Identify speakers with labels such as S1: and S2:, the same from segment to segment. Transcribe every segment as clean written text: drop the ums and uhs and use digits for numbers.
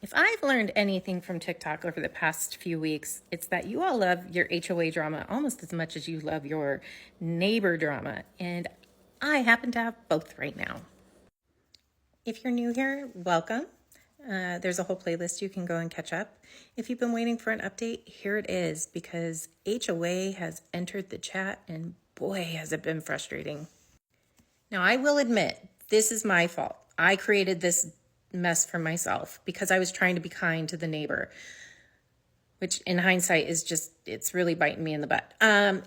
S1: If I've learned anything from TikTok over the past few weeks, it's that you all love your HOA drama almost as much as you love your neighbor drama. And I happen to have both right now. If you're new here, welcome. There's a whole playlist you can go and catch up. If you've been waiting for an update, here it is, because HOA has entered the chat and boy, has it been frustrating. Now, I will admit, this is my fault. I created this mess for myself because I was trying to be kind to the neighbor, which in hindsight is just, it's really biting me in the butt.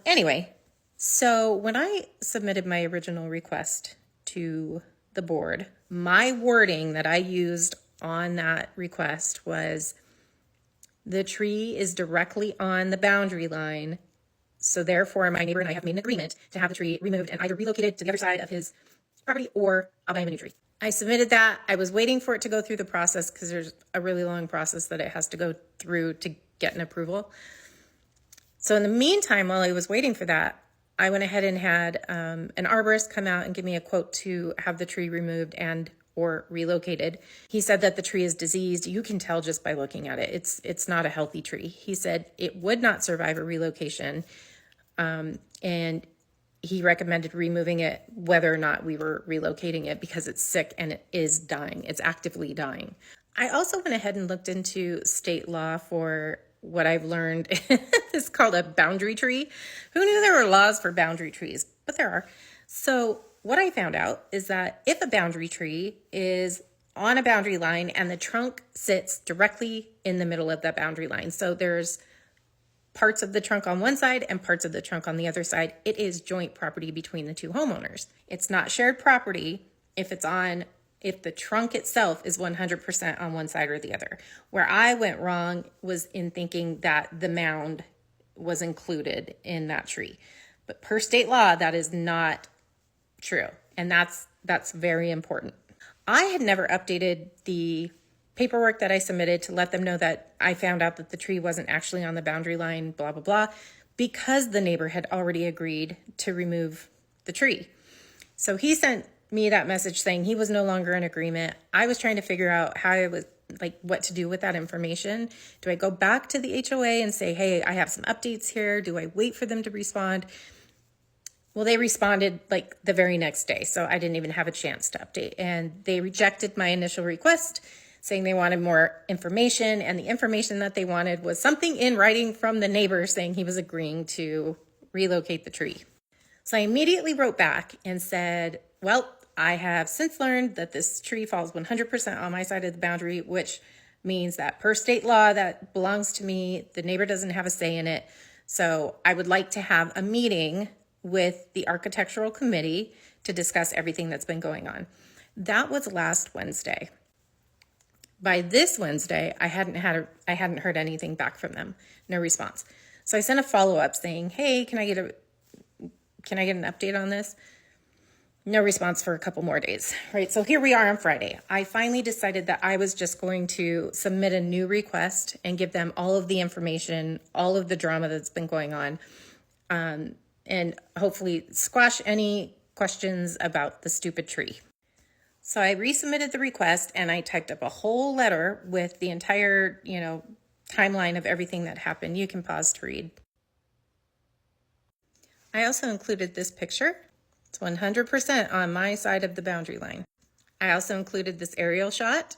S1: Anyway, so when I submitted my original request to the board, my wording that I used on that request was, the tree is directly on the boundary line, so therefore my neighbor and I have made an agreement to have the tree removed and either relocated to the other side of his property or I'll buy him a new tree. I submitted that. I was waiting for it to go through the process because there's a really long process that it has to go through to get an approval. So in the meantime, while I was waiting for that, I went ahead and had an arborist come out and give me a quote to have the tree removed and or relocated. He said that the tree is diseased. You can tell just by looking at it. It's not a healthy tree. He said it would not survive a relocation, and he recommended removing it whether or not we were relocating it because it's sick and it is dying. It's actively dying. I also went ahead and looked into state law for what I've learned. It's called a boundary tree. Who knew there were laws for boundary trees? But there are. So what I found out is that if a boundary tree is on a boundary line and the trunk sits directly in the middle of that boundary line, so there's parts of the trunk on one side and parts of the trunk on the other side, it is joint property between the two homeowners. It's not shared property if the trunk itself is 100% on one side or the other. Where I went wrong was in thinking that the mound was included in that tree. But per state law, that is not true. And that's very important. I had never updated the paperwork that I submitted to let them know that I found out that the tree wasn't actually on the boundary line, blah, blah, blah, because the neighbor had already agreed to remove the tree. So he sent me that message saying he was no longer in agreement. I was trying to figure out how I was, what to do with that information. Do I go back to the HOA and say, hey, I have some updates here? Do I wait for them to respond? Well, they responded the very next day, so I didn't even have a chance to update. And they rejected my initial request, saying they wanted more information, and the information that they wanted was something in writing from the neighbor saying he was agreeing to relocate the tree. So I immediately wrote back and said, well, I have since learned that this tree falls 100% on my side of the boundary, which means that per state law that belongs to me, the neighbor doesn't have a say in it. So I would like to have a meeting with the architectural committee to discuss everything that's been going on. That was last Wednesday. By this Wednesday, I hadn't heard anything back from them. No response. So I sent a follow-up saying, hey, can I get an update on this? No response for a couple more days, right? So here we are on Friday. I finally decided that I was just going to submit a new request and give them all of the information, all of the drama that's been going on, and hopefully squash any questions about the stupid tree. So I resubmitted the request and I typed up a whole letter with the entire, timeline of everything that happened. You can pause to read. I also included this picture. It's 100% on my side of the boundary line. I also included this aerial shot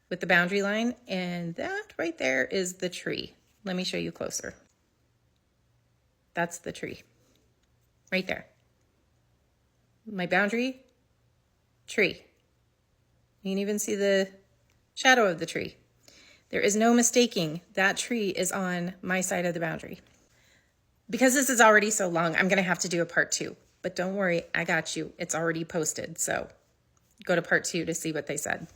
S1: with the boundary line, and that right there is the tree. Let me show you closer. That's the tree. Right there. My boundary, tree. You can even see the shadow of the tree. There is no mistaking that tree is on my side of the boundary. Because this is already so long, I'm going to have to do a part 2. But don't worry, I got you. It's already posted. So go to part 2 to see what they said.